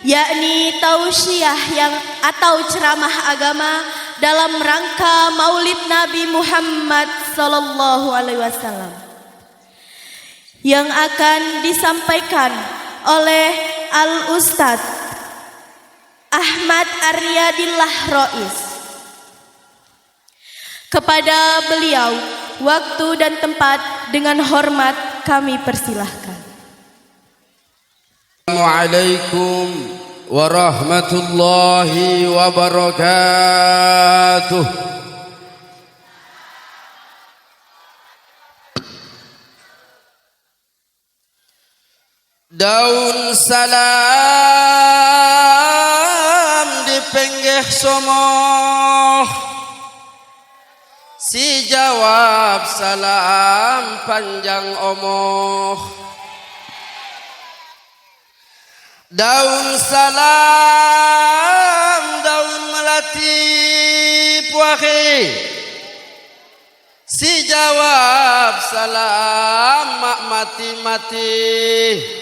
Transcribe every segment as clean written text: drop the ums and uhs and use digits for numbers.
yakni tausiah atau ceramah agama dalam rangka Maulid Nabi Muhammad sallallahu alaihi wasallam yang akan disampaikan oleh Al-Ustadz Ahmad Aryadillah Rois. Kepada beliau waktu dan tempat dengan hormat kami persilahkan. Assalamualaikum warahmatullahi wabarakatuh. Daun salam dipenggeh somoh, si jawab salam panjang omoh. Daun salam daun melati puahe, si jawab salam mak mati-mati.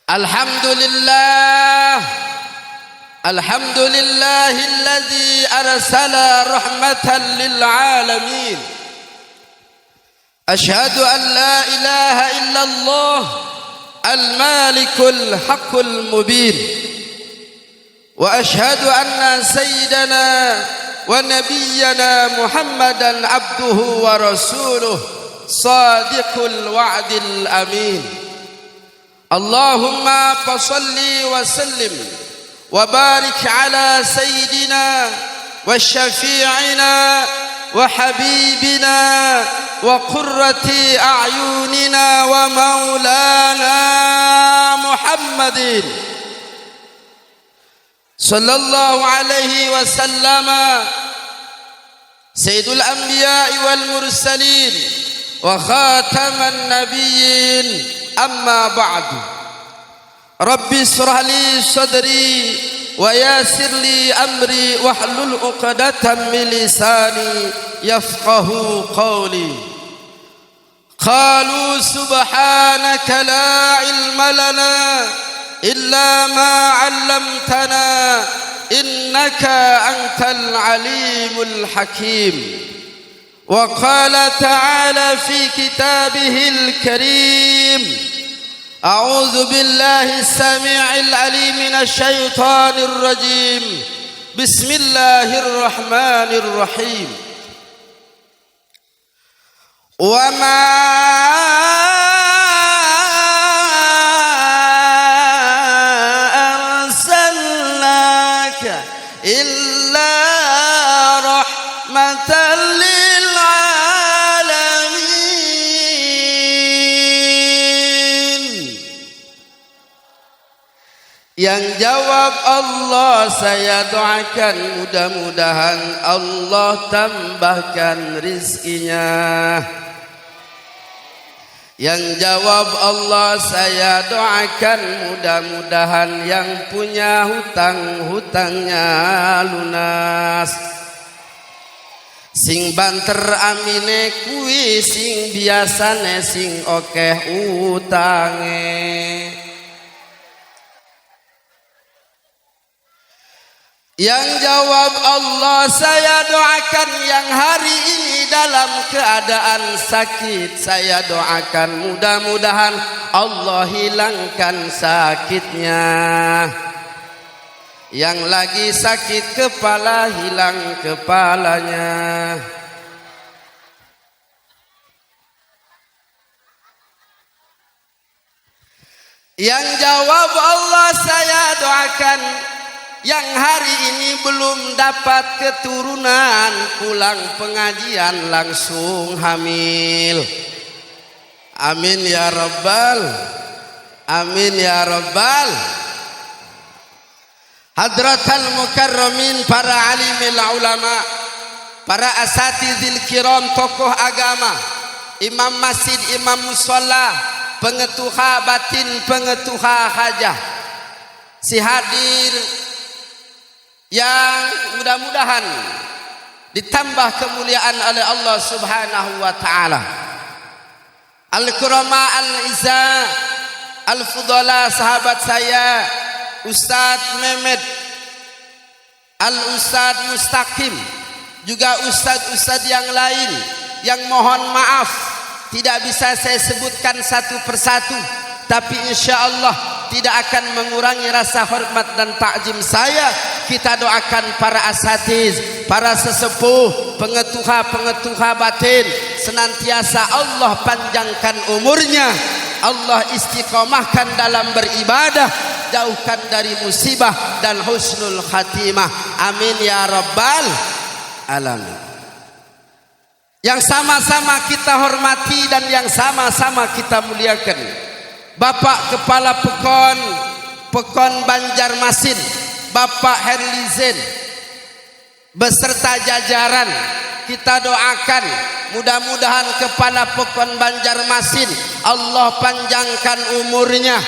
Alhamdulillah, alhamdulillahilladzi arsala rahmatan lil alamin. Asyhadu an la ilaha illallah al-malikul haqqul mubin. Wa asyhadu anna sayyidana wa nabiyyana Muhammadan abduhu wa rasuluh sadiqul wa'dil amin. Allahumma fasalli wa sallim wa barik ala sayyidina wa syafi'ina wa habibina wa qurrati a'yunina wa maulana Muhammadin sallallahu alaihi wasallama sayyidul anbiya'i wal mursalin wa khataman nabiyyin. Amma ba'du. Rabbi shrah li sadri wa yassir li amri wahlul 'uqdatam min lisani yafqahu qawli. Qalu subhanaka la ilma lana illa ma 'allamtana innaka antal alimul hakim. وقال تعالى في كتابه الكريم أعوذ بالله السميع العليم من الشيطان الرجيم بسم الله الرحمن الرحيم وما أرسلناك إلا رحمة Yang jawab Allah, saya doakan mudah-mudahan Allah tambahkan rizkinya. Yang jawab Allah, saya doakan mudah-mudahan yang punya hutang-hutangnya lunas. Sing banter amine kuwi sing biasane sing okeh utange. Yang jawab Allah, saya doakan yang hari ini dalam keadaan sakit, saya doakan mudah-mudahan Allah hilangkan sakitnya. Yang lagi sakit kepala, hilang kepalanya. Yang jawab Allah, saya doakan yang hari ini belum dapat keturunan, pulang pengajian langsung hamil. Amin ya rabbal, amin ya rabbal. Hadratal mukarramin, para alimil ulama, para asatizil kiram, tokoh agama, imam masjid, imam musola, pengetuha batin, pengetuha hajah, si hadir yang mudah-mudahan ditambah kemuliaan oleh Allah Subhanahu wa taala. Al-kurama al-izza al-fudala, sahabat saya Ustadz Mehmet, Al-Ustadz Mustaqim, juga ustadz-ustadz yang lain yang mohon maaf tidak bisa saya sebutkan satu persatu, tapi insya Allah tidak akan mengurangi rasa hormat dan takjim saya. Kita doakan para asatiz, para sesepuh, pengetuha batin, senantiasa Allah panjangkan umurnya, Allah istiqomahkan dalam beribadah, jauhkan dari musibah dan husnul khatimah. Amin ya rabbal alamin. Yang sama-sama kita hormati dan yang sama-sama kita muliakan Bapak Kepala Pekon Banjarmasin, Bapak Herlizen beserta jajaran. Kita doakan mudah-mudahan Kepala Pekon Banjarmasin Allah panjangkan umurnya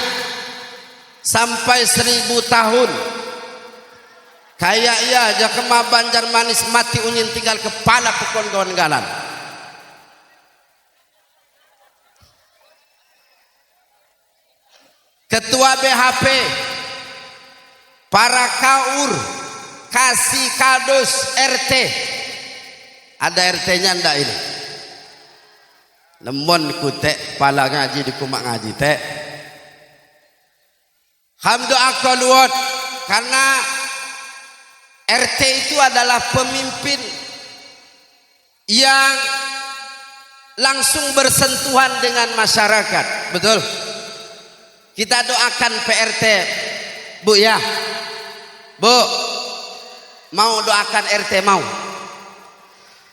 sampai 1000 tahun. Kayak ya Jakema Banjarmanis mati unyin tinggal kepala Pekon kawan galan. Ketua BHP, para kaur, kasih kadus RT. Ada RT-nya ndak ini? Lemon kutek pala ngaji di kumak ngaji tek. Hamdu akaluat, karena RT itu adalah pemimpin yang langsung bersentuhan dengan masyarakat. Betul? Kita doakan PRT, Bu ya. Bu, mau doakan RT mau?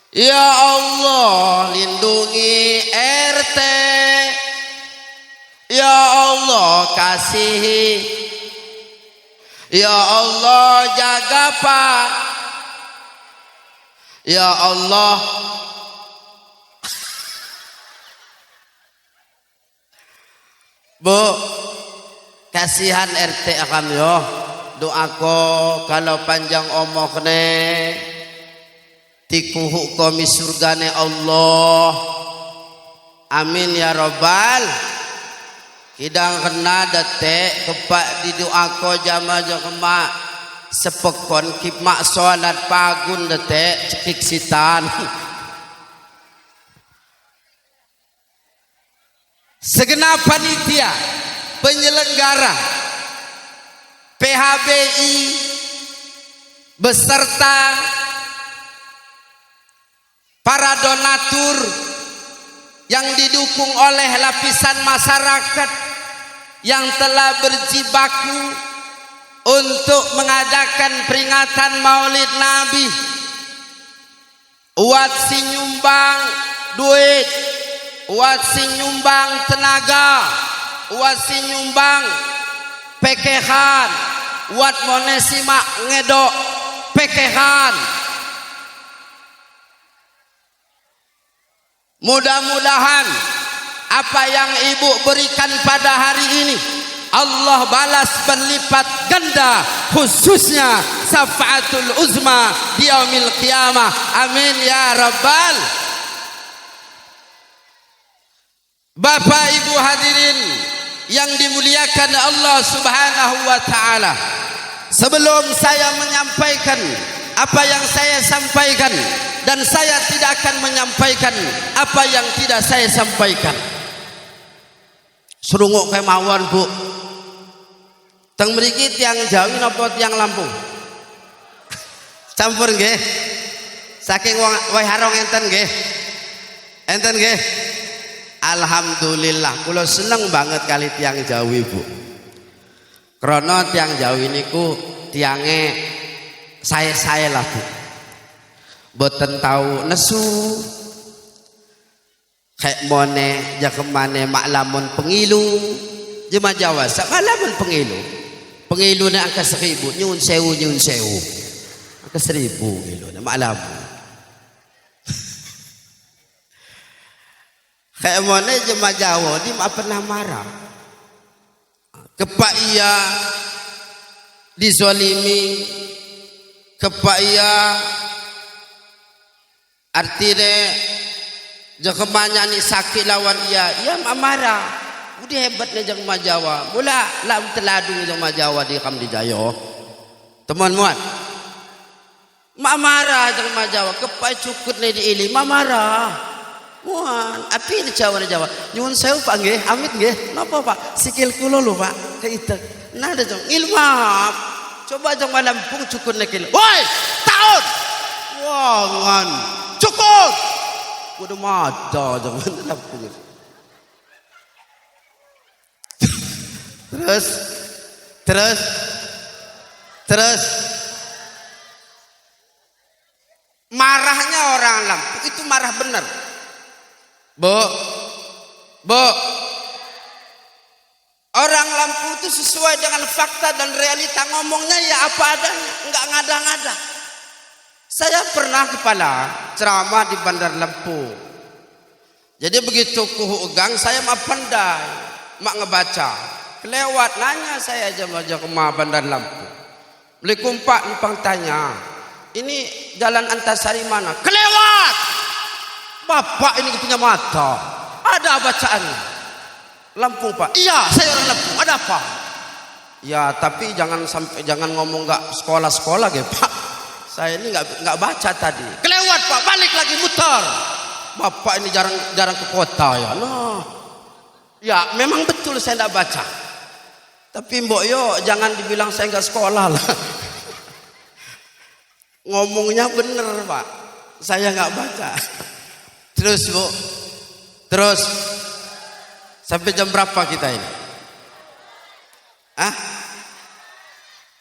Ya Allah, lindungi RT. Ya Allah, kasihi. Ya Allah, jaga Pak. Ya Allah, Bu, kasihan RT akan yo. Doako kalau panjang omok ne, tikuhu komi surgane Allah. Amin ya robbal. Kidang kena detek kepak di doako jama jokema sepekon kip mak sholat pagun detek cekik sitan. Segenap panitia penyelenggara PHBI beserta para donatur yang didukung oleh lapisan masyarakat yang telah berjibaku untuk mengadakan peringatan Maulid Nabi. Uat si nyumbang duit, uat si nyumbang tenaga, uat si nyumbang pekehan, uat monesi mak ngedok pekehan. Mudah-mudahan apa yang ibu berikan pada hari ini Allah balas berlipat ganda, khususnya syafaatul uzma di yaumil qiyamah. Amin ya rabbal. Bapak Ibu hadirin yang dimuliakan Allah Subhanahu wa taala, sebelum saya menyampaikan apa yang saya sampaikan, dan saya tidak akan menyampaikan apa yang tidak saya sampaikan. Serunguk kemawon Bu. Teng mriki tiang Jawi napa tiang Lampung? Campur nggih. Saking wong harong enten nggih. Enten nggih. Alhamdulillah kula seneng banget kali tiang Jawi Bu. Krana tiang Jawi niku tiange saya lah Bu. Boten tahu nesu kayak mone jakemane maklamun pengilu jema Jawa sak maklamun pengilu na angka 1000 nyun sewu angka 1000 kilo na maklamun kayak mone jema Jawa di ma pernah marah kepak iya dizalimi, kepak iya artinya jakemanya ni sakit lawan ia marah. Udah hebatnya jang Jawa. Mula lam teladung jang Jawa di Kamdi Jayo. Teman-teman. Mak marah jang Jawa kepai cukut ni diili marah. Muan, api ni Jawa ni Jawa. Nyuwun sewu Pak nggih, amit nggih. Napa Pak? Sikil kula lho Pak. Keitek. Nah ada jang ilmap. Coba jang Lampung cukut nekil. Woi, tahun. Wangan. Cukut. Udah mata jang Lampung. Terus marahnya orang Lampung itu marah benar. Bu, orang Lampung itu sesuai dengan fakta dan realita, ngomongnya ya apa adanya, enggak ngada-ngada. Saya pernah kepala ceramah di Bandar Lampung. Jadi begitu kuhu ugang saya mah pandai, mak ngebaca. Kelewat nanya saya aja ke Bandar Lampung. Beli kumpak numpang tanya, ini jalan Antasari mana? Kelewat. Bapak ini punya mata. Ada bacaannya. Lampung Pak. Iya, saya orang Lampung. Ada apa? Ya, tapi jangan ngomong nggak sekolah-sekolah gitu Pak. Saya ini nggak baca tadi. Kelewat Pak, balik lagi muter. Bapak ini jarang ke kota ya. Nah, ya memang betul saya nggak baca. Tapi Mbok Yo jangan dibilang saya nggak sekolah lah. Ngomongnya bener Pak. Saya nggak baca. Terus Bu, terus sampai jam berapa kita ini?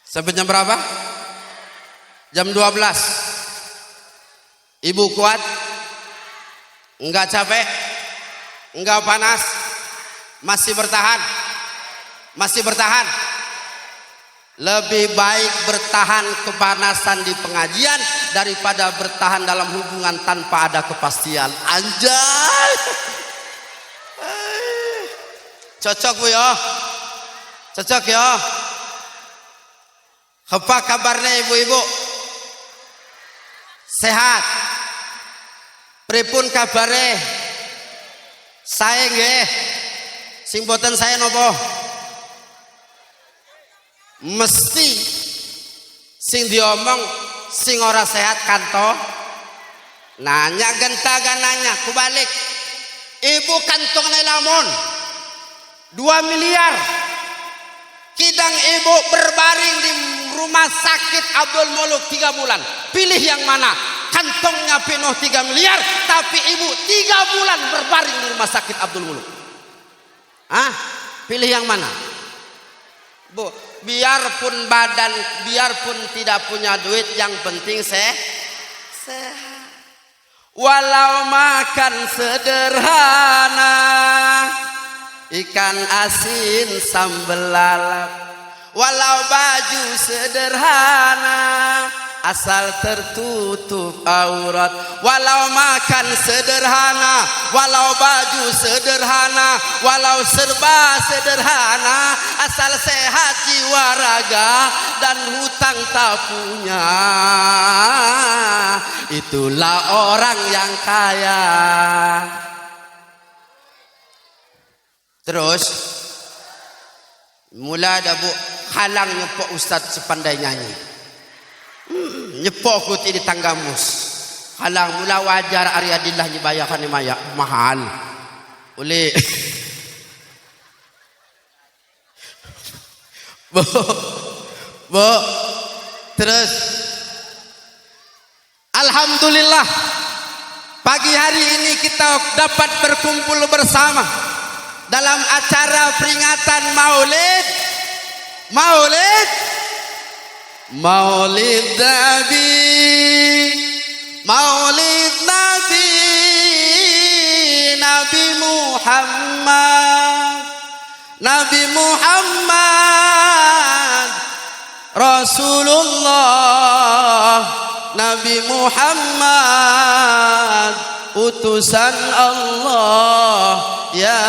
Sampai jam berapa? Jam 12. Ibu kuat? Enggak capek? Enggak panas? Masih bertahan? Masih bertahan? Lebih baik bertahan kepanasan di pengajian daripada bertahan dalam hubungan tanpa ada kepastian. Anjay. Cocok Bu ya. Cocok ya. Apa kabarnya ibu-ibu? Sehat. Pripun kabare? Saya nggih. Sing boten saya nopo? Mesti sing diomong sing ora sehat kanto. Nanya gentagan nanya kubalik. Ibu kantong lamun 2 miliar. Kidang ibu berbaring di rumah sakit Abdul Muluk 3 bulan. Pilih yang mana? Kantongnya penuh 3 miliar, tapi ibu 3 bulan berbaring di rumah sakit Abdul Muluk. Pilih yang mana? Bu, biarpun tidak punya duit, yang penting sehat. Walau makan sederhana, ikan asin sambal lalap. Walau baju sederhana, asal tertutup aurat. Walau makan sederhana, walau baju sederhana, walau serba sederhana, asal sehat jiwa raga dan hutang tak punya, itulah orang yang kaya. Terus mula ada Bu halang nyepok Ustadz sepandai nyanyi. Nyepok kuti di tanggamus. Halang mula wajar Ariadillah dibayarkan ni maya mahal. Boleh. Bu. Terus alhamdulillah pagi hari ini kita dapat berkumpul bersama dalam acara peringatan Maulid Nabi Muhammad Rasulullah, Nabi Muhammad utusan Allah ya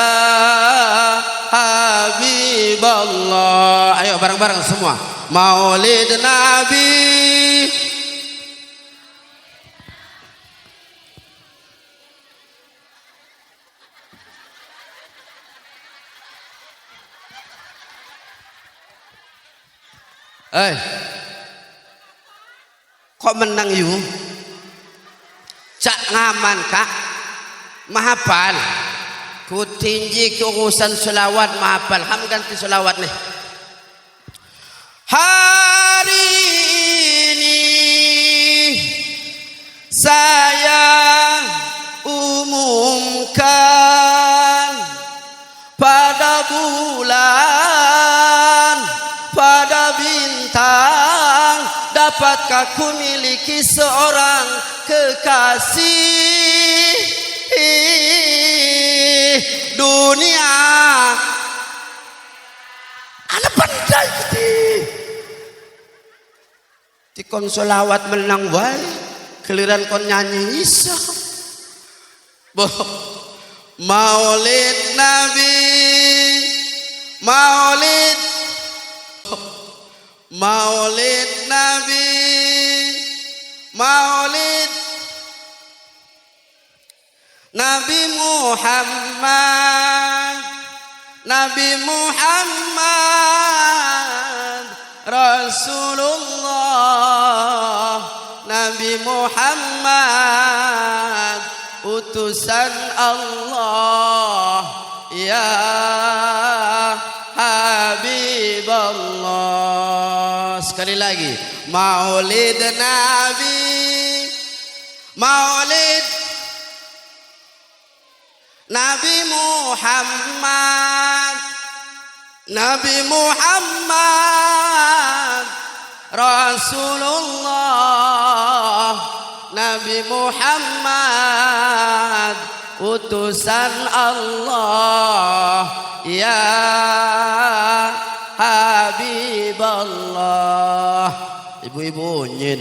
Habiballah. Ayo bareng-bareng semua. Maulid Nabi. Eh, kok menang yu? Cak ngaman kak, mahapal. Ku tinggi ke urusan selawat mahapal. Ham ganti selawat nih. Hari ini saya umumkan pada bulan, pada bintang, dapatkah ku miliki seorang kekasih dunia. Ana pandai kita di kon solawat menang wae keliran kon nyanyi isa. Maulid Nabi, Maulid, Maulid Nabi, Maulid Nabi Muhammad, Nabi Muhammad Rasulullah, Nabi Muhammad utusan Allah, ya Habiballah. Sekali lagi, Maulid Nabi, Maulid Nabi Muhammad, Nabi Muhammad Rasulullah, Nabi Muhammad utusan Allah, ya Habiballah. Ibu-ibu nyin,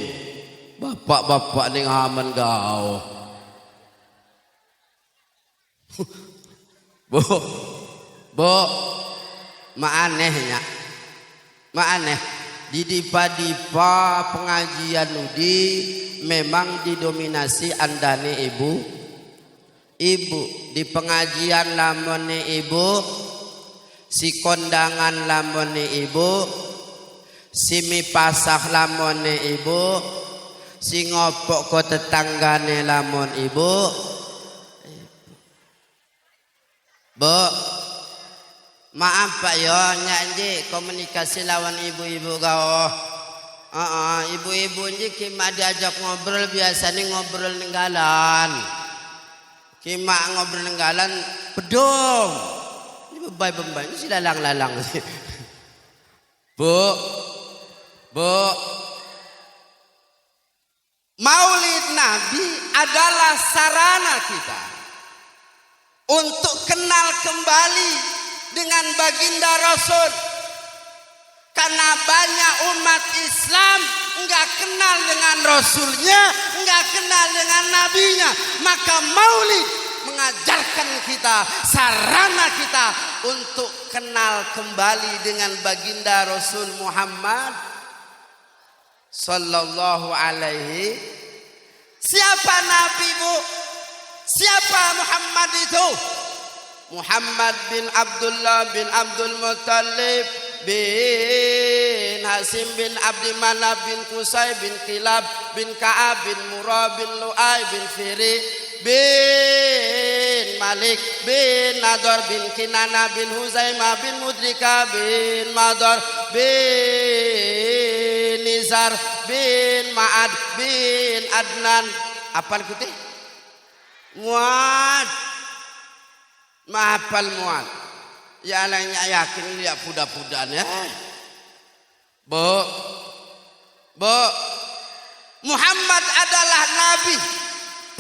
bapak-bapak ning aman gao. Bu, maanehnya, maaneh di dipa-dipa pengajian nudi memang didominasi andane ibu. Ibu di pengajian lamone ibu, si kondangan lamone ibu, si mipasah lamone ibu, si ngopok ko tetanggane lamon ibu. Bu, maaf Pak yo, nyanyi komunikasi lawan ibu-ibu kau. Ibu-ibu nji kima diajak ngobrol biasanya ngobrol ninggalan. Kima ngobrol ninggalan pedong. Ini bebay-bebay ini si lalang-lalang. Bu, Maulid Nabi adalah sarana kita untuk kenal kembali dengan baginda Rasul. Karena banyak umat Islam enggak kenal dengan Rasulnya, enggak kenal dengan Nabinya. Maka Maulid mengajarkan kita, sarana kita untuk kenal kembali dengan baginda Rasul Muhammad sallallahu alaihi. Siapa Nabi, Bu? Siapa Muhammad itu? Muhammad bin Abdullah bin Abdul Muttalib bin Hasim bin Abdi Manaf bin Qusay bin Kilab bin Ka'ab bin Murrah bin Lu'ay bin Firi bin Malik bin Nadar bin Kinana bin Huzaimah bin Mudrika bin Madar bin Nizar bin Ma'ad bin Adnan. Apal kuti? Muad. Mahapal Muad. Ya lainnya yakin lihat budak-budaknya. Bu, Muhammad adalah Nabi,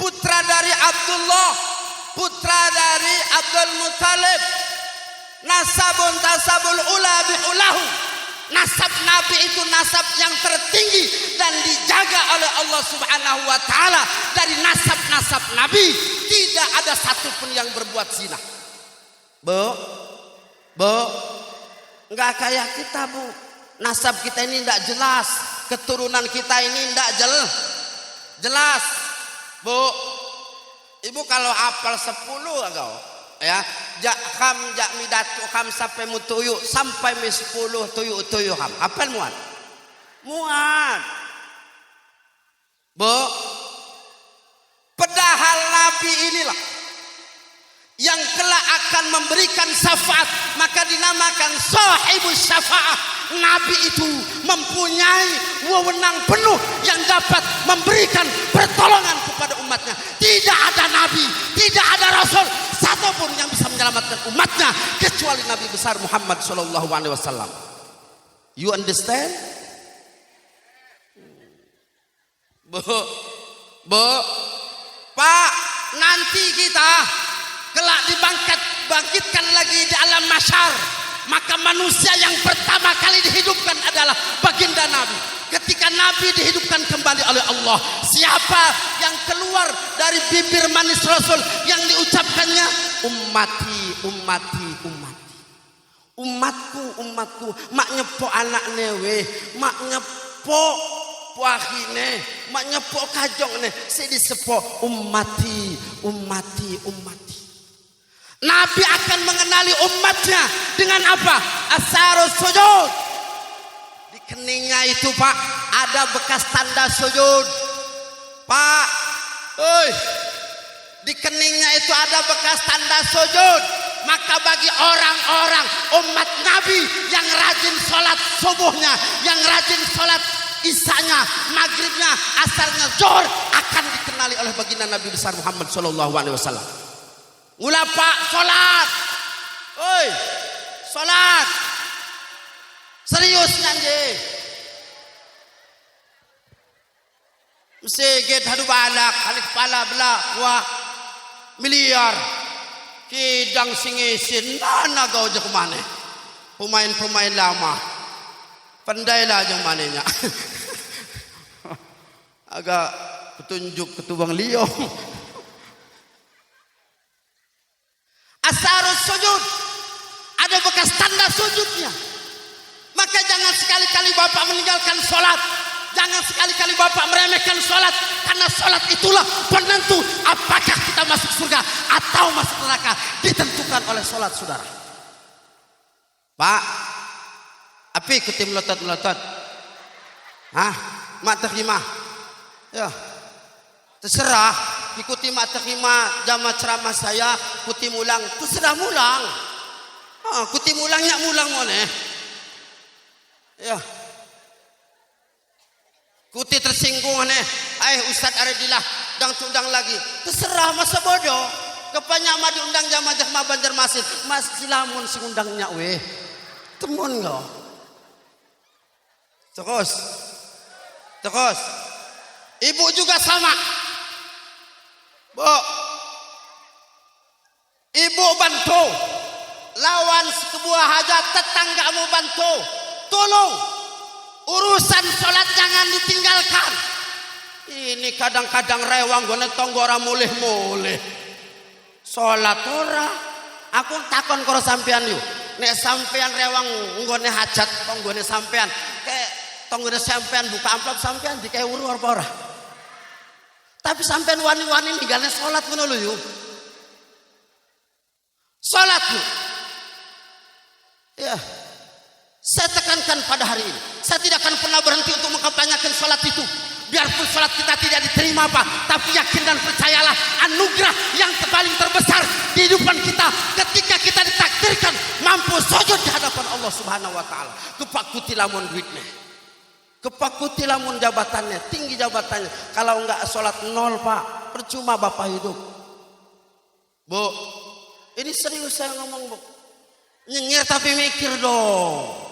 putra dari Abdullah, putra dari Abdul Muttalib. Nasabun tasabul ula bi'ulahu. Nasab Nabi itu nasab yang tertinggi dan dijaga oleh Allah Subhanahu wa taala. Dari nasab-nasab Nabi tidak ada satupun yang berbuat zina. Bu, enggak kayak kita, Bu. Nasab kita ini enggak jelas, keturunan kita ini enggak jelas. Bu, Ibu kalau hafal 10 agak ya, jak midatu kam sampai mutuyu sampai 10 tuyu ham. Hafal muat. Muat. Bu, padahal Nabi inilah yang kelak akan memberikan syafaat, maka dinamakan sahibus syafaat. Nabi itu mempunyai wewenang penuh yang dapat memberikan pertolongan kepada umatnya. Tidak ada nabi, tidak ada rasul satupun yang bisa menyelamatkan umatnya kecuali Nabi besar Muhammad sallallahu alaihi wasallam. You understand? Bu, Pak, nanti kita kelak dibangkitkan lagi di alam mahsyar, maka manusia yang pertama kali dihidupkan adalah baginda Nabi. Ketika Nabi dihidupkan kembali oleh Allah, siapa yang keluar dari bibir manis Rasul yang diucapkannya? Ummati, ummati, ummati. Umatku, umatku. Mak nyepok anak newe, mak nyepok puahine, mak nyepok kajong ne, saya disepok ummati, ummati, ummati. Nabi akan mengenali umatnya dengan apa? Asarus sujud. Di keningnya itu Pak ada bekas tanda sujud. Pak, di keningnya itu ada bekas tanda sujud. Maka bagi orang-orang umat Nabi yang rajin sholat subuhnya, yang rajin sholat isanya, maghribnya, asarnya, zuhur, akan dikenali oleh baginda Nabi besar Muhammad sallallahu alaihi wasallam. Mula Pak sholat, sholat, serius nanti. Mesti get hadu balak, halik kepala belak, wah miliar, kidang singisin, mana kau je kemana? Pemain-pemain lama, pandailah je mananya. Agak petunjuk ketubang liong. Asarus sujud, ada bekas tanda sujudnya. Maka jangan sekali-kali Bapak meninggalkan sholat, jangan sekali-kali Bapak meremehkan sholat, karena sholat itulah penentu apakah kita masuk surga atau masuk neraka, ditentukan oleh sholat saudara. Pak, apa ikuti melotot-melotot? Hah? Mak terima? Ya, terserah. Ikuti mak terima jama ceramah saya, kuti mulang, terserah mulang. Kuti mulangnya mulang mana? Ya. Kuti tersinggung nih, Ustadz Aradilah dang tundang lagi. Terserah, masa bodoh. Kebanyak mah diundang jamaah Banjarmasin, mas silamun sing undangnya weh. Temun enggak? Terus. Ibu juga sama. Bu, ibu bantu lawan sebuah hajat, tetanggamu bantu, tolong urusan sholat jangan ditinggalkan. Ini kadang-kadang rewang gue tonggora mulih sholat ora. Aku takon karo sampean yuk, nek sampean rewang nggone hajat tonggone sampean, kayak tonggone sampean buka amplop sampean dikae uru apa ora? Tapi sampean wani-wani ninggalnya sholat ngono lho yuk. Sholat yuk. Ya. Saya tekankan pada hari ini, saya tidak akan pernah berhenti untuk mengkampanyekan sholat itu. Biarpun sholat kita tidak diterima Pak, tapi yakin dan percayalah anugerah yang paling terbesar di kehidupan kita ketika kita ditakdirkan mampu sujud di hadapan Allah Subhanahu wa taala. Kepakuti lamun duitnya, kepakuti lamun jabatannya, tinggi jabatannya. Kalau enggak sholat nol Pak, percuma Bapak hidup. Bu, ini serius saya ngomong Bu. Nyengir tapi mikir dong.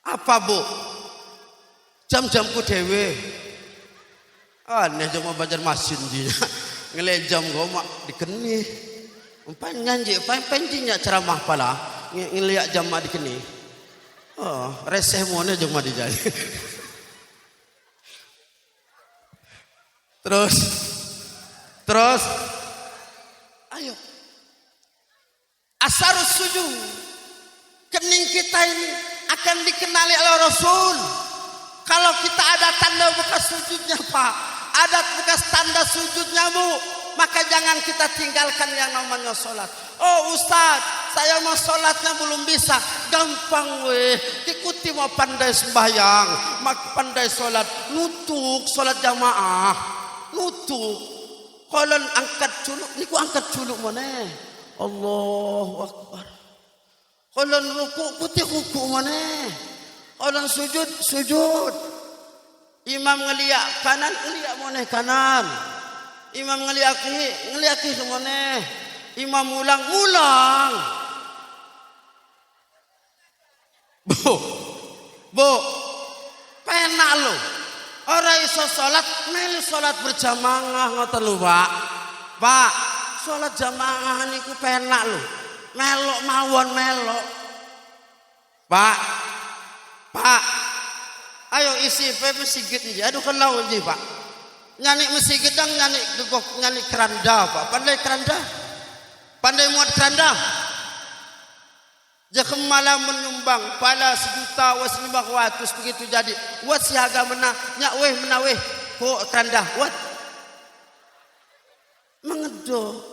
Apa Bu? Jam-jamku dewe. Aneh cuma Banjarmasin dia. Ngelejam gue mak dikeni. Panjanji, panjinya ceramah pala. Ngeliat jam mak dikeni. Oh, reseh muanya cuma dijali. Terus. Ayo. Asarus sujud. Kening kita ini akan dikenali oleh Rasul. Kalau kita ada tanda bekas sujudnya Pak, ada bekas tanda sujudnya Bu, maka jangan kita tinggalkan yang namanya sholat. Oh Ustaz, saya mau sholatnya belum bisa. Gampang weh, ikuti mau pandai sembahyang, pandai sholat, nutuk sholat jamaah, nutuk. Kalau angkat culuk, niku angkat culuk mana? Allahu Akbar. Kalau ruku, putih ruku mana? Kalau sujud, sujud. Imam ngeliak kanan, ngeliak mana kanan. Imam ngeliak kiri mana? Imam ulang. Bu, penak lo. Orang iso sholat, melu sholat berjamaah ngoten lho, Pak. Pak, sholat jamaah niku penak lo. Melok mawon melok. Pak, ayo isi mesigit nji. Aduh kalau nji, Pak. Nyanyi mesigit dang nyanyi gegok nyanyi keranda, Pak. Pandai keranda? Pandai muat keranda? Jakem malam menyumbang pala 1.500 begitu jadi. Wat siaga mena nyak weh ko keranda wat. Mengedo.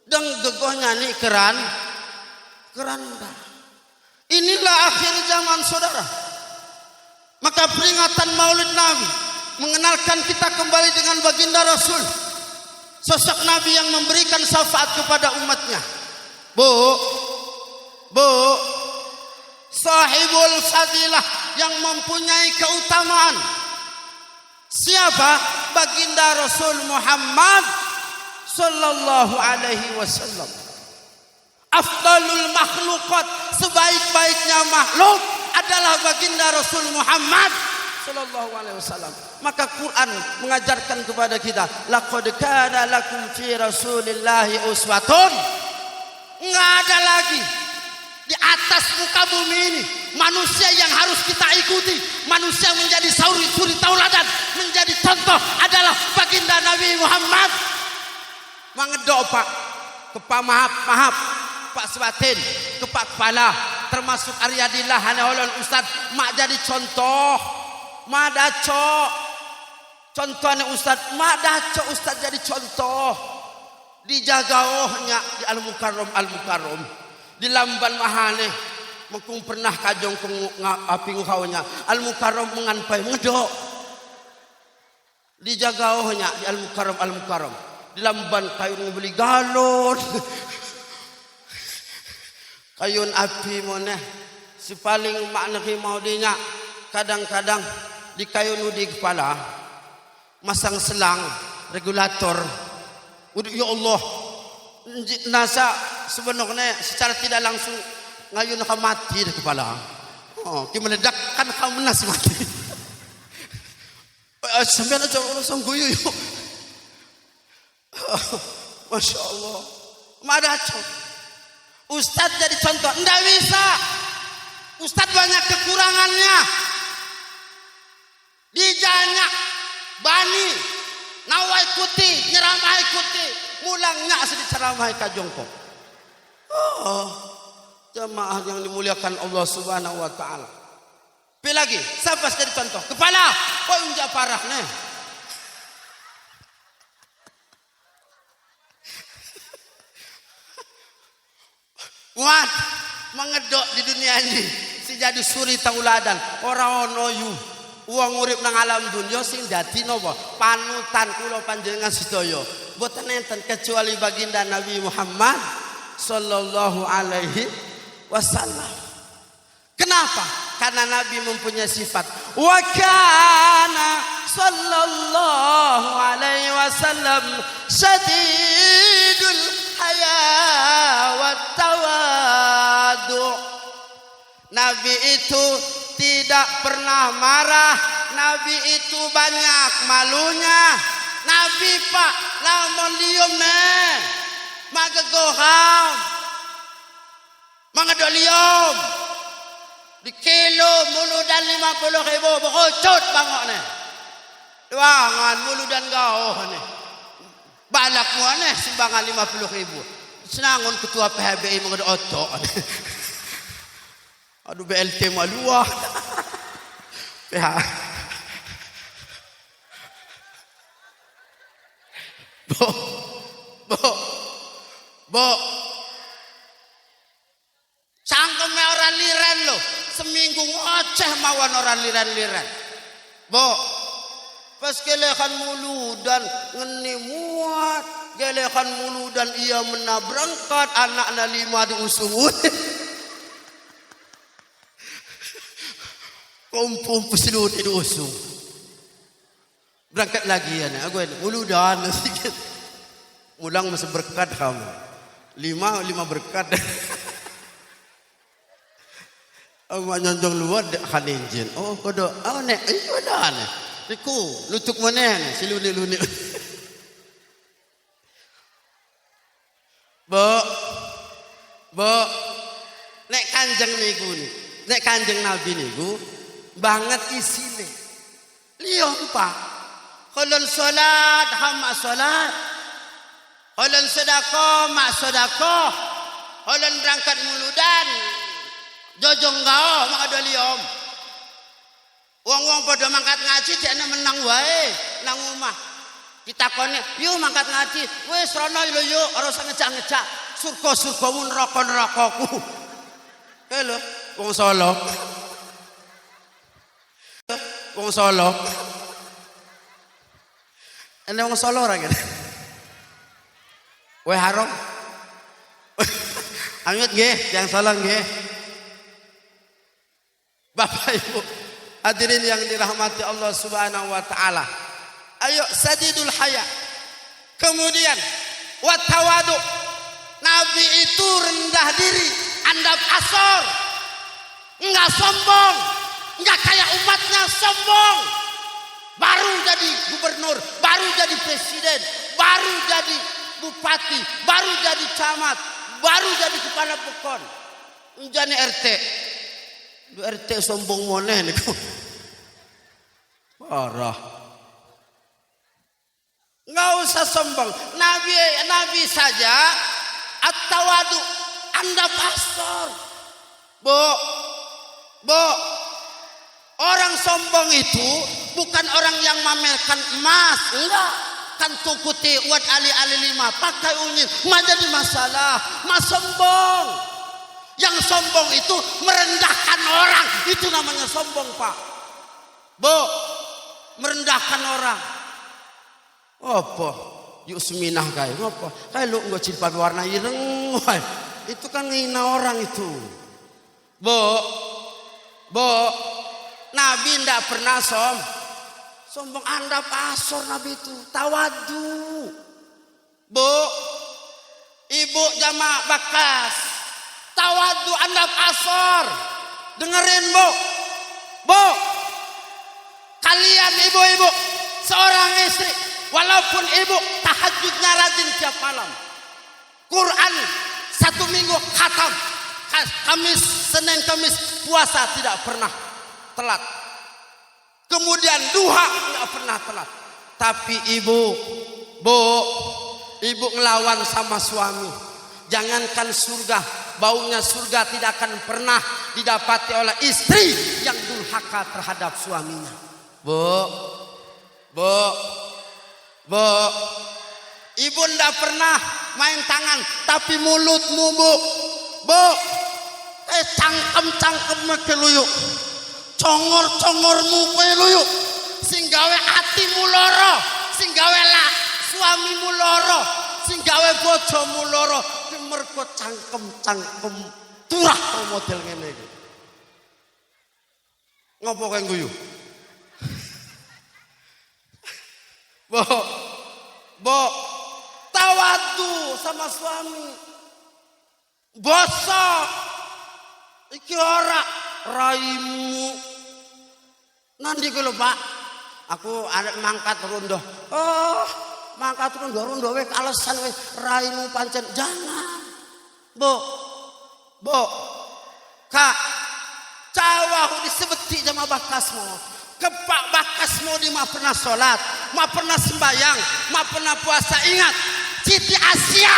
Dang gegoh nyanyi keranda. Inilah akhir zaman, saudara. Maka peringatan Maulid Nabi mengenalkan kita kembali dengan baginda Rasul, sosok Nabi yang memberikan syafaat kepada umatnya. Bu, sahibul fadilah yang mempunyai keutamaan. Siapa? Baginda Rasul Muhammad sallallahu alaihi wasallam. Afdalul makhluqat, sebaik-baiknya makhluk adalah baginda Rasul Muhammad sallallahu alaihi wasallam. Maka Quran mengajarkan kepada kita, laqad kana lakum fi rasulillahi uswatun. Enggak ada lagi di atas muka bumi ini manusia yang harus kita ikuti, manusia menjadi suri tauladan, menjadi contoh adalah baginda Nabi Muhammad. Mangedok Pak, maaf Pak Sebatin, kepak kepala, termasuk Aryadillah Hanaholon Ustad, mak jadi contoh, mak daco, contohnya Ustad, mak daco Ustad jadi contoh, dijagaohnya di Al-Mukarram, di Lamban Mahane, mengkung pernah kajong api ngukaunya, Al-Mukarram menganpai ngedok, dijagaohnya di Al-Mukarram, di Lamban kayun beli galon. Kayun api moneh si paling makna mau dinya kadang-kadang di kayun di kepala masang selang regulator. Ya Allah, nasa sebenarnya secara tidak langsung ngayun ka mati di kepala. Oh, ki meledak kan kamu nas mati. Sampai aja orang guyu yuk. Masya Allah, madaco. Ustadz jadi contoh, enggak bisa. Ustadz banyak kekurangannya. Dijanyak, bani, nawai kuti, nyeramai kuti, mulangnya asli ceramai kajongkok. Oh, jamaah yang dimuliakan Allah Subhanahu Wa Taala. Pilih lagi, siapa jadi contoh? Kepala, kok unja parah nih. Muat mengedok di dunia ini si jadi suri tauladan orang onoyu uang urip nang alam dunia sing dadi napa panutan kula panjenengan sedaya mboten enten kecuali baginda Nabi Muhammad sallallahu alaihi wasallam. Kenapa? Karena Nabi mempunyai sifat wa kana sallallahu alaihi wasallam syadidul haya wa tawadu. Nabi itu tidak pernah marah, Nabi itu banyak malunya. Nabi Pak lamun lium nen magagoham mangadolium di kilo mulu dan 50.000 berocut bangok nih luangan mulu dan gauh nih balak mu nih sumbangan 50.000 senangun ketua PHBI mengadol otok aduh BLT maluah PH Bo orang liran-liran. Bo, pas gelekan mulu dan ngeni muat, gelekan mulu dan ia menabrangkat anaknya 5 diusung. Kumpul peselun diusung. Berangkat lagi ya, aku mulu dan sedikit. Ulang masih berkat kamu. 5 berkat. Aku nyonjong luar kan injin. Oh kodo, nek iyo dah nek. Riku lutuk mana nek siluni-luni. Bo, nek kanjeng niku ni, nek kanjeng Nabi niku banget isine. Liyo pak, kolon solat hama solat, kolon sedekah mak sedekah, kolon berangkat muludan. Jojong gao mak ada liom. Wong-wong pada mangkat ngaji dekne menang wae nang omah. Ditakoni, "Yuk mangkat ngaji." Wis rono lho yuk, ora usah ngejak-ngejak. Surga-surgamu neraka-nerakaku. Lho, wong Solo. Wong Solo. Ene wong Solo ora kene. Weh harom. Amit nggih, yang Solo nggih. Bapak Ibu hadirin yang dirahmati Allah Subhanahu wa taala. Ayo sadidul haya. Kemudian wa tawadu. Nabi itu rendah diri, andap asor. Enggak sombong, enggak kayak umatnya sombong. Baru jadi gubernur, baru jadi presiden, baru jadi bupati, baru jadi camat, baru jadi kepala pekon. Menjadi RT. RT sombong moneh niku. Parah. Enggak usah sombong. Nabi saja at-tawadu, Anda pastor. Bo. Orang sombong itu bukan orang yang memamerkan emas, enggak. Kan tukuti uat ali-ali 5 pakai unyil, mah jadi masalah. Mas sombong. Yang sombong itu merendahkan orang, itu namanya sombong pak. Bo, merendahkan orang. Apa? Yuk seminah kayak apa? Kayak lu nggak cilpan warna ireng, itu kan ngina orang itu. Bo, Nabi ndak pernah sombong. Anda pasor Nabi itu tawadu. Bo, ibu jamaah bakas. Tawadu Anda pasor. Dengerin Bo. Kalian ibu-ibu, seorang istri, walaupun ibu tahajudnya rajin tiap malam. Quran 1 minggu khatam. Senin Kamis puasa tidak pernah telat. Kemudian duha tidak pernah telat. Tapi ibu ngelawan sama suami. Jangankan surga, baunya surga tidak akan pernah didapati oleh istri yang durhaka terhadap suaminya. Bo, ibu ndak pernah main tangan, tapi mulutmu bo, cangkem keluyuk, congor-congormu keluyuk, sing gawe atimu loro, sing gawe suamimu loro, sing gawe bojomu loro. Mergo cangkem turah model ngene iki. Ngopo kowe guyu? Bo, tawadu sama suami. Bosok. Iki ora raimu. Nanti kalau Pak, aku ada mangkat rondo. Oh, mangkat rondo wek alasan wek raimu pancen jangan. Bo, Kak, cawahu disebeti sama bakasmu. Kepak bakasmu di mah pernah sholat, mah pernah sembayang, mah pernah puasa. Ingat, Siti Asia,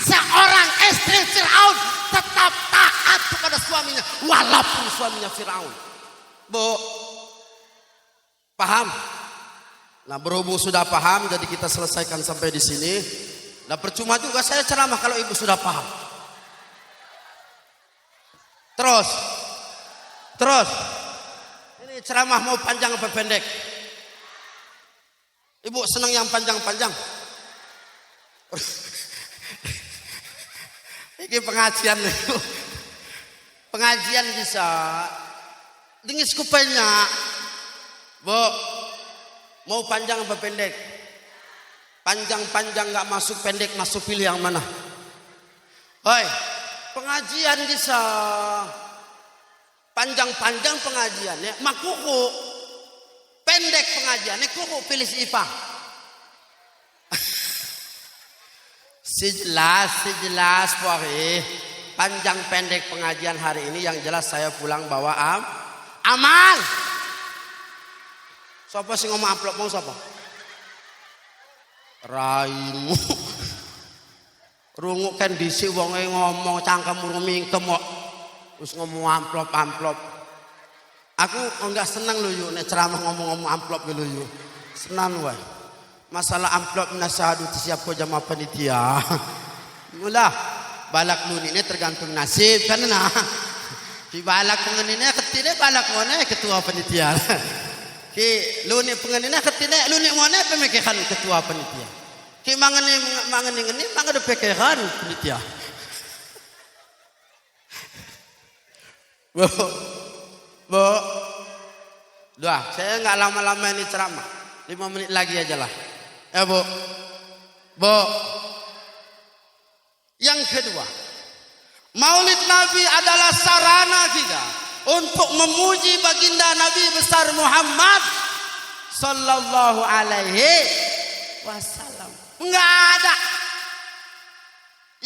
seorang istri Fir'aun tetap taat kepada suaminya, walaupun suaminya Fir'aun. Bo, paham? Nah, berhubung sudah paham, jadi kita selesaikan sampai di sini. Nah, percuma juga saya ceramah kalau ibu sudah paham. Terus. Ini ceramah mau panjang apa pendek? Ibu senang yang panjang-panjang. Ini pengajian itu. Pengajian bisa dingin skupenya. Bu, mau panjang apa pendek? Panjang-panjang nggak masuk, pendek masuk, pilih yang mana? Hoi, pengajian bisa panjang-panjang pengajiannya, makuku pendek pengajiannya, kuku pilih si Ipang. Sejelas pokoknya panjang pendek pengajian hari ini yang jelas saya pulang bawa amal. Siapa sih ngomong amplop mau siapa? Raimu. Rungu kan disi wonge ngomong cangkem rumingkem kok. Terus ngomong amplop. Aku enggak senang lho yuk nek ceramah ngomong amplop lho yuk. Senang wae. Masalah amplop nasadu siap ko jamaah panitia. Mula balak lu ini tergantung nasib kan nah. Di balak pengenine ketine balak mana ketua panitia. Ki lu ni pengenine ketine lu ni mana pemikiran ketua panitia. Ki mangene mangade pekehan panitia. Bu, doa. Saya nggak lama-lama ini ceramah, 5 menit lagi aja lah. Ya bu. Yang kedua, Maulid Nabi adalah sarana kita untuk memuji baginda Nabi besar Muhammad Sallallahu Alaihi Wasallam. Enggak ada.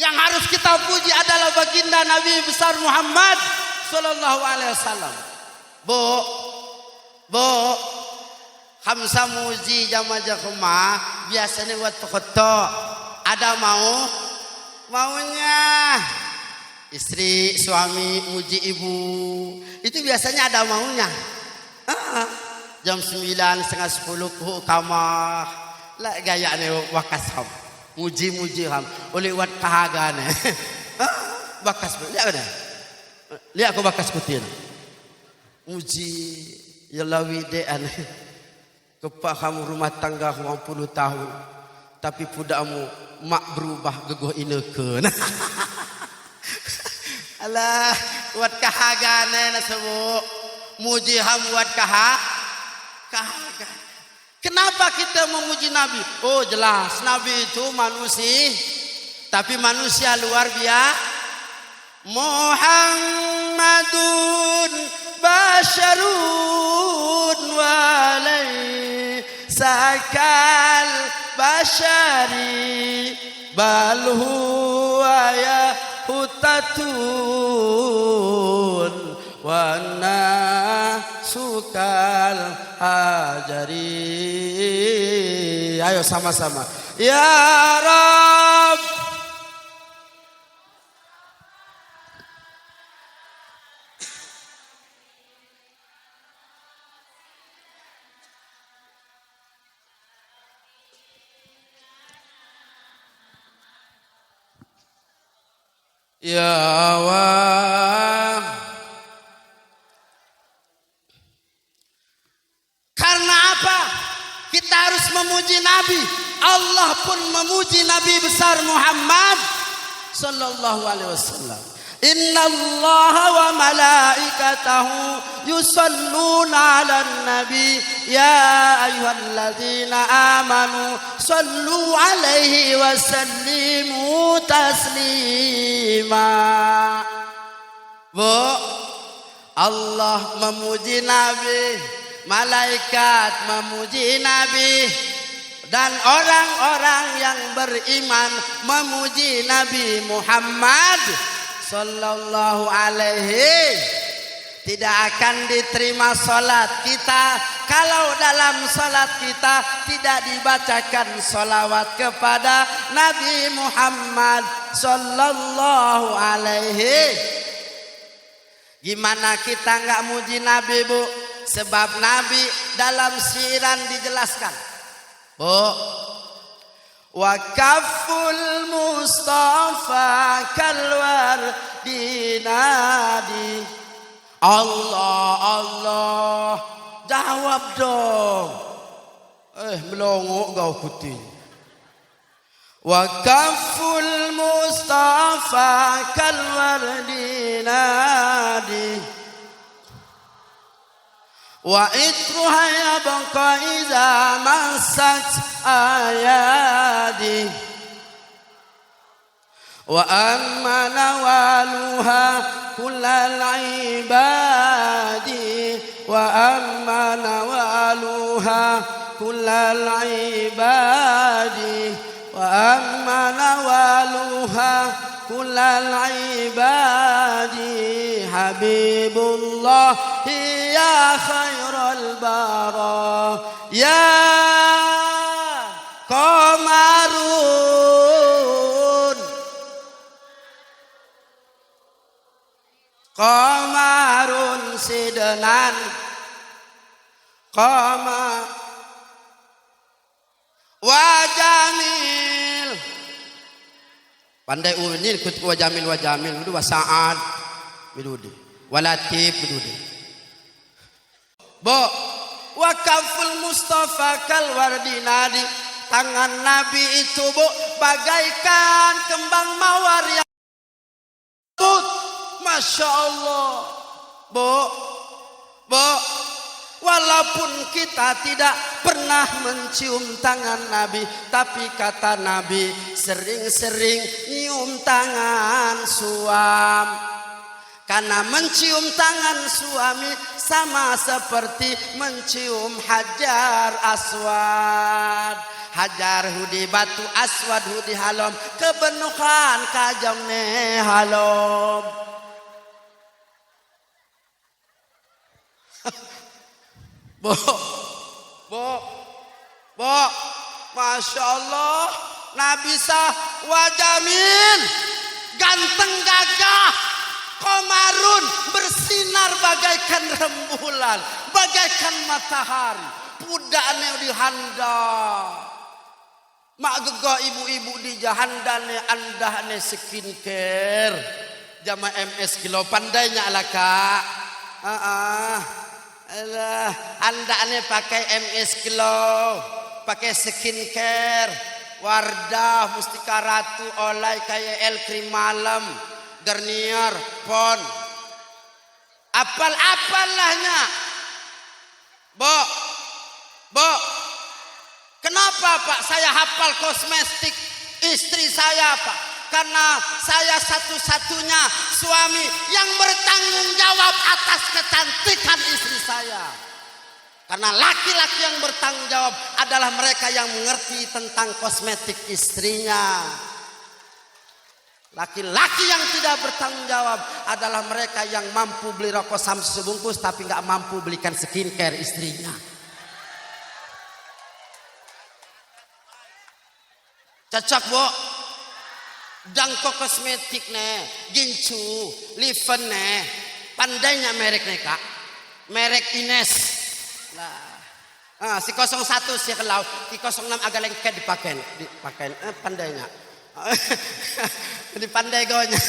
Yang harus kita puji adalah baginda Nabi besar Muhammad Sallallahu Alaihi Wasallam. Bu, Hamzah muji jamaah rumah biasanya buat foto. Ada maunya istri suami muji ibu itu biasanya ada maunya. Jam 9 setengah 10 kamar lah gaya nih wakas ham muji ham oleh wat kahagane. Bakas lihat aku bakas kutin muji ya lawi dean kepaham rumah tangga 80 tahun tapi pudakmu mak berubah gegoh inekeun. Alah wat kahagane nasebu muji ham wat kahaga. Kenapa kita memuji Nabi? Oh jelas Nabi itu manusia tapi manusia luar biasa. Muhammadun basyarun walaysa kal basyari bal huwa yahutatun wa nasukal hajari. Ayo sama-sama ya Rabb. Ya Allah. Karena apa? Kita harus memuji Nabi. Allah pun memuji Nabi besar Muhammad Sallallahu Alaihi Wasallam. Inna Allah wa malaikatahu yusalluna ala nabi ya ayyuhalladzina amanu sallu alaihi wa sallimu taslima. Bu, Allah memuji Nabi, malaikat memuji Nabi, dan orang-orang yang beriman memuji Nabi Muhammad Sallallahu Alaihi. Tidak akan diterima salat kita kalau dalam salat kita tidak dibacakan salawat kepada Nabi Muhammad Sallallahu Alaihi. Gimana kita nggak muji Nabi bu? Sebab Nabi dalam siran dijelaskan. Bu, wa kaful Mustafa kalwar dinadi. Allah Allah Jawab dong. Melongo kau kuti. Wa kaful Mustafa kal wardi nadi. Wa itruha yabqa iza massat ayadi. Wa amma nawaluha kullal ibadi. Wa amma nawaluha kullal ibadi. Wa amma nawaluha kullal ibadi. Habibullah ya khairal bara. Ya qamarun. Qamarun sidnan. Qamar wajamil. Pandai unin kut wajamil wajamil itu wasaad bidudi walatif bidudi. Bo wakaful Mustafa kal wardi nadi. Tangan Nabi itu bu bagaikan kembang mawar yang put. Masya Allah. Bo walaupun kita tidak pernah mencium tangan Nabi, tapi kata Nabi sering-sering nyium tangan suami. Karena mencium tangan suami sama seperti mencium hajar aswad. Hajar hudi batu aswad hudi halom. Kebenuhan kajam ne halom. Bo, Masya Allah, Nabi sah wajamil, ganteng gagah, qamarun, bersinar bagaikan rembulan, bagaikan matahari, pudaknya di handa, mak gego ibu-ibu di jahandane andahne skincare, jama MS kilo pandainya ala kak, alah, andaknya pakai MS Glow, pakai skincare, Wardah, Mustika Ratu, Olay, KYL, krim malam, Garnier, Pon. Apal-apal lahnya. Bo, kenapa Pak saya hafal kosmetik istri saya Pak? Karena saya satu-satunya suami yang bertanggung jawab atas kecantikan istri saya. Karena laki-laki yang bertanggung jawab adalah mereka yang mengerti tentang kosmetik istrinya. Laki-laki yang tidak bertanggung jawab adalah mereka yang mampu beli rokok Samsu sebungkus tapi nggak mampu belikan skincare istrinya. Cocok bu? Dangko kosmetik ne, gincu, liven ne, pandainya merek ne kak, merek Ines. Lah, si 01 si kelau, si 06 agak lengket dipakai, pandainya, dipandai gonya.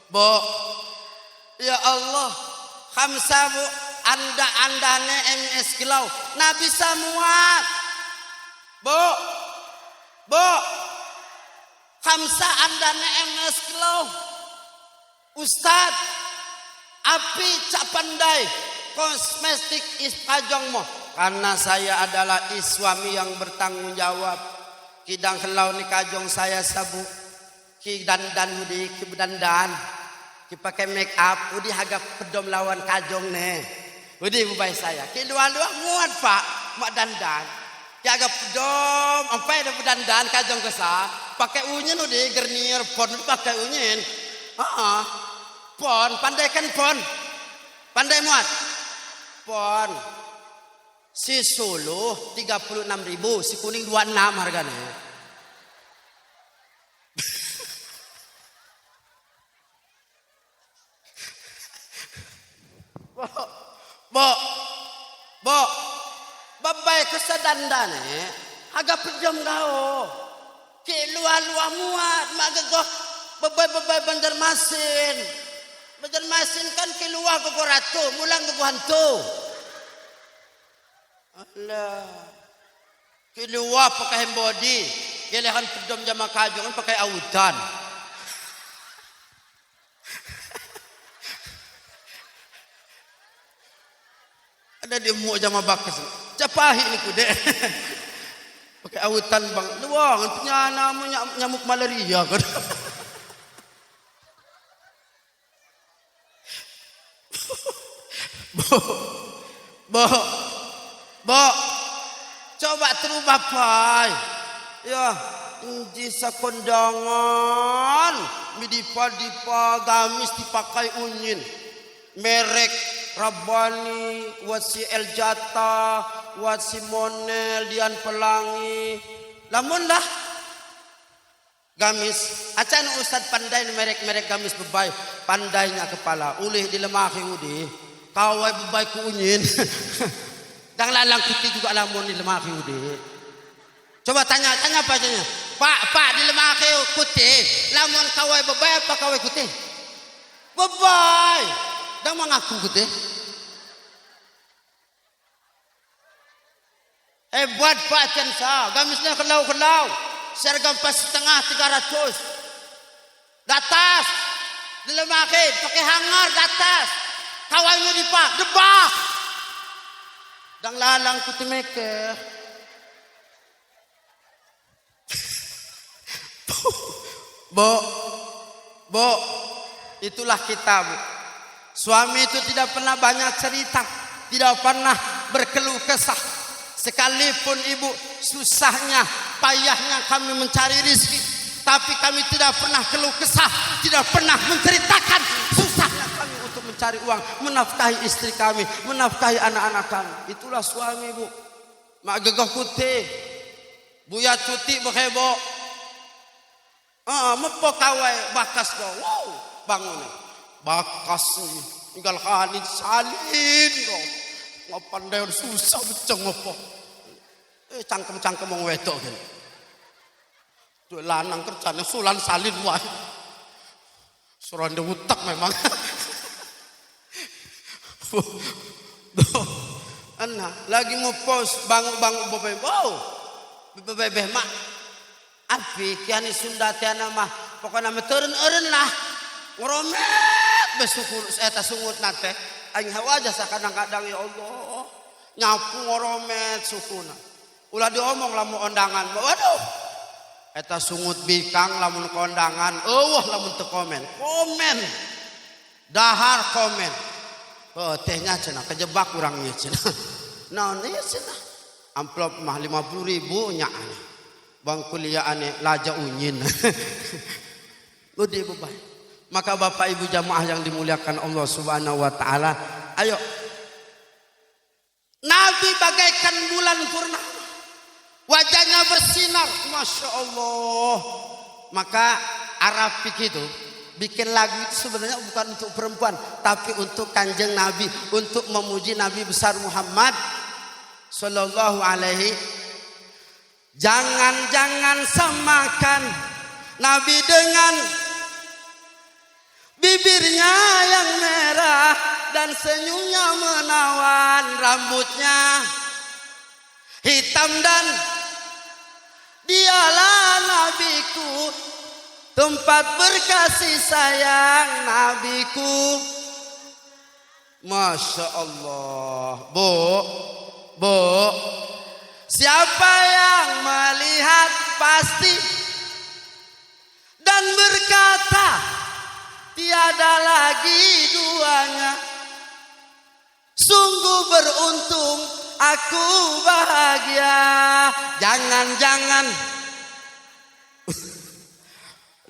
Bo, ya Allah, khamsa bu, anda ne MS kelau, nabi semua, Bo, khamsa andane MS Glow. Ustad, api cak pandai kosmetik ispajongmo. Karena saya adalah suami yang bertanggung jawab. Kidang kelau ni kajong saya sabu. Ki dandan hudi, ki dandan. Ki pakai make up, hudi hagap pedom lawan kajong ne. Hudi bubai saya. Ki dua-dua muat pak, mak dandan. Ya agak pedom, sampai ada dandan kajong kesah, pakai unyin udah Garnier Pon pakai unyin, Pon pandai kan Pon, pandai muat, Pon, si Solo 36.000, si kuning 26 harganya. Bo, babai kesadandane, agak pejam kau. Ke luar muat, mak gegoh, babai Banjarmasin. Bajan masin kan keluar ke ratu, mulang ke hantu. Allah. Keluar pakai body, gelehan pedom jama kajongan pakai autan. Ada demo jama bakas. Capahi ni kude. Pakai autan bang. Luang punya namanya nyamuk malaria kan. Bo, coba terubah pai. Ya, di sakondangan, midipa gamis dipakai unyin, merek Rabbani, wasi El Jata, wasi Monel, Dian Pelangi, lamun lah. Gamis, acan Ustad pandai merek gamis bebai, pandainya kepala, ulih di lemari udi, kawai bebai ku unyin. Dan lalang putih juga lamun di lemari udi. Coba tanya pacanya. Pak di lemari putih, lamun kawai bebai apa kawai putih? Bebai. Dan mengaku putih. Buat Pak Censa, gamisnya kelau. Sergam pas setengah 300. Datas. Di lemari pakai hangar datas. Kawai mu di Pak, debak. Dan lalang putih meke. Bo, itulah kita, Bu. Suami itu tidak pernah banyak cerita, tidak pernah berkeluh kesah. Sekalipun ibu susahnya, payahnya kami mencari rezeki, tapi kami tidak pernah keluh kesah, tidak pernah menceritakan susahnya kami untuk mencari uang, menafkahi istri kami, menafkahi anak-anak kami. Itulah suami, Bu. Mak gegah putih, buya cuti berhebo. Mepo kawai bakas kau, wow, bangun. Bakas ni, tinggal Khalid salin kau. Ngapandai susah beceng apa. Cangkem wong wedok kan. Duh lanang kerjanya sulan salin wae. Suronde utak memang. Ana lagi ngepos bangun bebek. Wow. Bebek mak. Abi kiani Sunda tiana mah pokoknya meteureun-eureun lah. Ngoromet besukur eta sungut nate. Aing hawaja sakadang-kadang ya Allah. Nyapu ngoromet sukuna. Ulah diomong lamun ondangan. Waduh. Eta sungut bikang lamun kondangan. Eueuh lamun teu komen. Komen. Dahar komen. Tehnya cenah kejebak urangnya cenah. Naon ieu cenah? Amplop mah 50.000 nya. Bang kuliah aneh laja unyin. Budi bebai. Maka Bapak Ibu jamaah yang dimuliakan Allah Subhanahu wa taala, ayo. Nabi bagaikan bulan purnama. Wajahnya bersinar, Masya Allah. Maka Arafik itu bikin lagu itu sebenarnya bukan untuk perempuan, tapi untuk Kanjeng Nabi, untuk memuji Nabi besar Muhammad sallallahu alaihi. Jangan samakan Nabi dengan bibirnya yang merah dan senyumnya menawan, rambutnya hitam dan dialah nabiku, tempat berkasih sayang nabiku. Masya Allah. Bu, siapa yang melihat pasti dan berkata tiada lagi duanya. Sungguh beruntung aku bahagia. Jangan.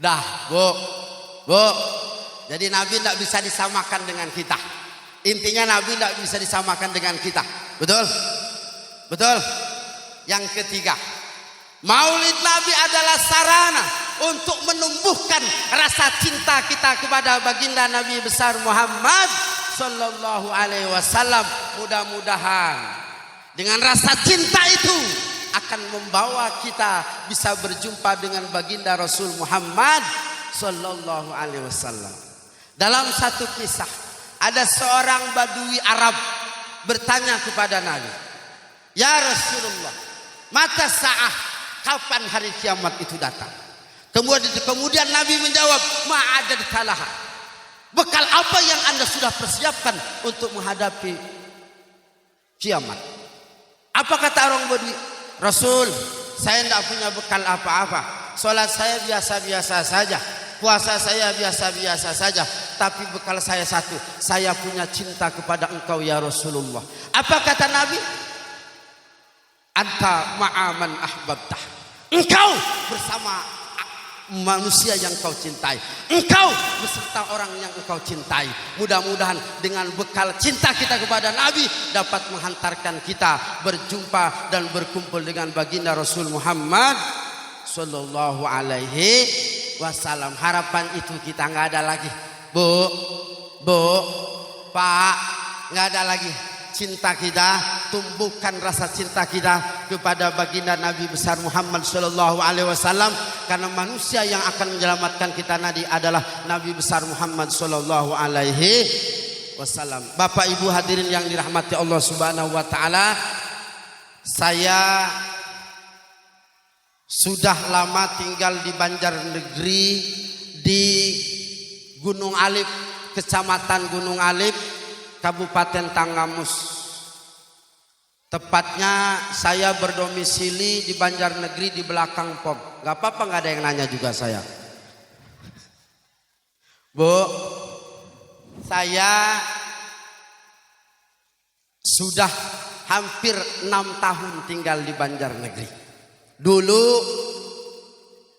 Dah, Bu. Jadi Nabi tidak bisa disamakan dengan kita. Intinya Nabi tidak bisa disamakan dengan kita. Betul. Yang ketiga, Maulid Nabi adalah sarana untuk menumbuhkan rasa cinta kita kepada baginda Nabi besar Muhammad sallallahu alaihi wasallam. Mudah-mudahan dengan rasa cinta itu akan membawa kita bisa berjumpa dengan baginda Rasul Muhammad sallallahu alaihi wasallam. Dalam satu kisah, ada seorang Badui Arab bertanya kepada Nabi, "Ya Rasulullah, mata sa'ah, kapan hari kiamat itu datang?" Kemudian Nabi menjawab, "Ma'adad talaha." Bekal apa yang Anda sudah persiapkan untuk menghadapi kiamat? Apa kata orang Badui? "Rasul, saya tidak punya bekal apa-apa. Salat saya biasa-biasa saja. Puasa saya biasa-biasa saja. Tapi bekal saya satu. Saya punya cinta kepada engkau ya Rasulullah." Apa kata Nabi? "Anta ma'aman ahbabtah." Engkau bersama manusia yang kau cintai. Engkau beserta orang yang engkau cintai. Mudah-mudahan dengan bekal cinta kita kepada Nabi dapat menghantarkan kita berjumpa dan berkumpul dengan baginda Rasul Muhammad sallallahu alaihi wasallam. Harapan itu kita nggak ada lagi. Bu, Pak, nggak ada lagi. Cinta kita, tumbuhkan rasa cinta kita kepada baginda Nabi besar Muhammad sallallahu alaihi wasallam, karena manusia yang akan menyelamatkan kita nanti adalah Nabi besar Muhammad sallallahu alaihi wasallam. Bapak Ibu hadirin yang dirahmati Allah Subhanahu wa taala, saya sudah lama tinggal di Banjarnegeri, di Gunung Alif, Kecamatan Gunung Alif, Kabupaten Tanggamus. Tepatnya saya berdomisili di Banjarnegeri di belakang POM. Gak apa-apa, gak ada yang nanya juga saya. Bu, saya sudah hampir 6 tahun tinggal di Banjarnegeri. Dulu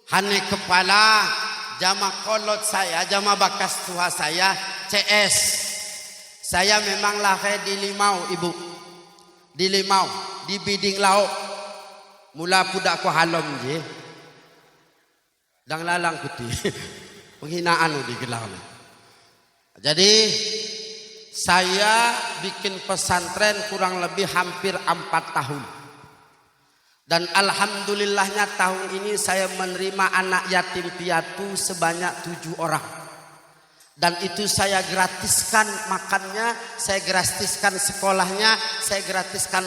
hane kepala jama kolot saya, jama bakas tua saya CS. Saya memang lahir di Limau, Ibu. Di Limau, di Biding Lauk. Mula pudak ko halom je. Dang lalang putih. Penghinaan di gelar. Jadi saya bikin pesantren kurang lebih hampir 4 tahun. Dan alhamdulillahnya tahun ini saya menerima anak yatim piatu sebanyak 7 orang. Dan itu saya gratiskan makannya, saya gratiskan sekolahnya, saya gratiskan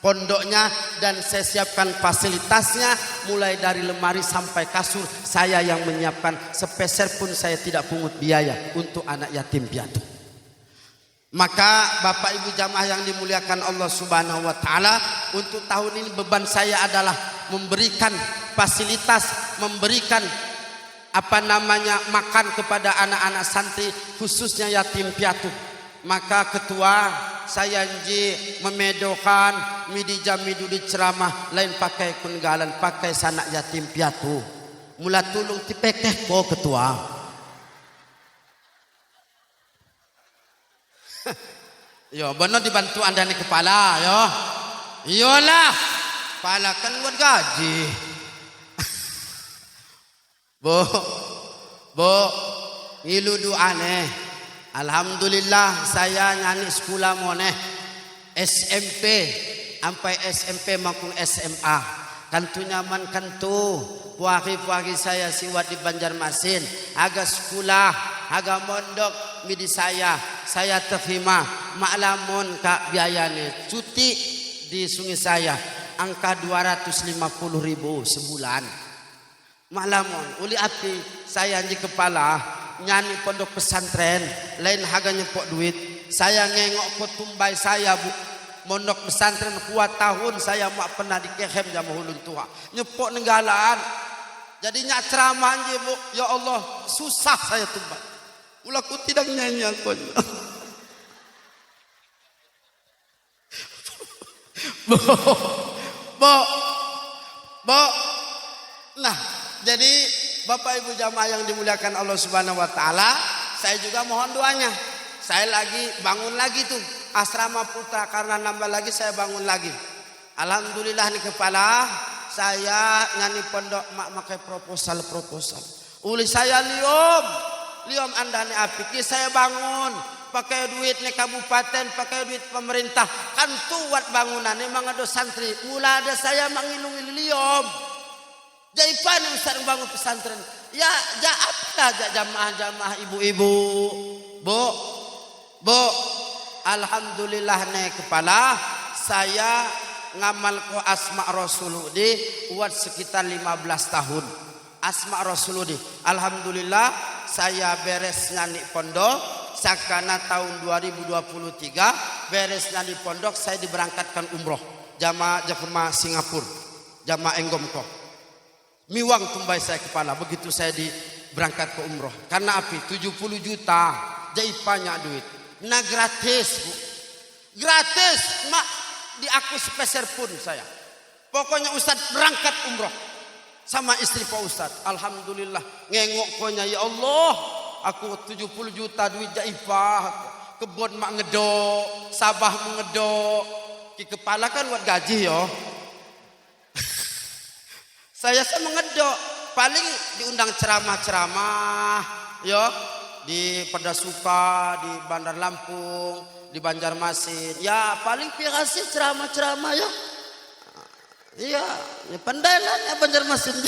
pondoknya, dan saya siapkan fasilitasnya mulai dari lemari sampai kasur. Saya yang menyiapkan, sepeser pun saya tidak pungut biaya untuk anak yatim piatu. Maka Bapak Ibu jamaah yang dimuliakan Allah Subhanahu wa taala, untuk tahun ini beban saya adalah memberikan fasilitas, memberikan makan kepada anak-anak santri, khususnya yatim piatu. Maka ketua saya memedokan midi jamidu di ceramah lain pakai kungalan, pakai sanak yatim piatu. Mula tulung tipekeh ko ketua. Yo, benar dibantu Anda nih kepala, yo. Iyalah, kepala kan buat gaji. Bu, ngilu doa nih. Alhamdulillah saya nyanyi sekolah moneh SMP sampai SMP maupun SMA. Kantu nyaman kantu. Puari-puari saya siwat di Banjarmasin. Agak sekolah, agak mondok midi saya terima maklamun kak biayanya cuti di sungai saya angka 250.000 sebulan. Maklamun uli api saya di kepala nyanyi pondok pesantren lain harganya pok duit. Saya ngengok ke tumbai saya bu mondok pesantren kuat tahun saya mak pernah dikehem jam hulun tua nyepok nenggalaan jadinya ceramah aja bu. Ya Allah susah saya tumbai. Ulaku tidak nyanyi aku. Bo. Nah, jadi Bapak Ibu jamaah yang dimuliakan Allah Subhanahu wa taala, saya juga mohon doanya. Saya lagi bangun lagi tuh asrama putra, karena nambah lagi saya bangun lagi. Alhamdulillah nih kepala saya nyanyi pondok mak pakai proposal. Uli saya liom Anda nih apiki saya bangun pakai duit nih kabupaten, pakai duit pemerintah kan tuat bangunan memang ada santri. Mula ada saya mangilung liom. Jadi pan yang sareng bangun pesantren. Ya, apa jamaah ibu-ibu. Bu, alhamdulillah nih kepala saya ngamal ko asma rasuludi buat sekitar 15 tahun. Asma rasuludi. Alhamdulillah saya beres nyanyi pondok. Sakana tahun 2023 beres nyanyi pondok saya diberangkatkan umroh. Jamaah Singapura. Jamaah Enggomko. Miwang tumbai saya kepala begitu saya berangkat ke umroh. Karena api 70 juta jadi banyak duit. Nah gratis bu, gratis mak di aku sepeser pun saya. Pokoknya Ustadz berangkat umroh sama istri Pak Ustadz. Alhamdulillah ngengok konya ya Allah. Aku 70 juta duit jaipah. Kebun mak ngedok, sabah mengedok. Ki kepala kan buat gaji yo. Saya mengedok, paling diundang ceramah-ceramah, yo, di Perdasuka, di Bandar Lampung, di Banjarmasin. Ya paling pikasi ceramah-ceramah yo. Iya, pandai lah ya Banjarmasin.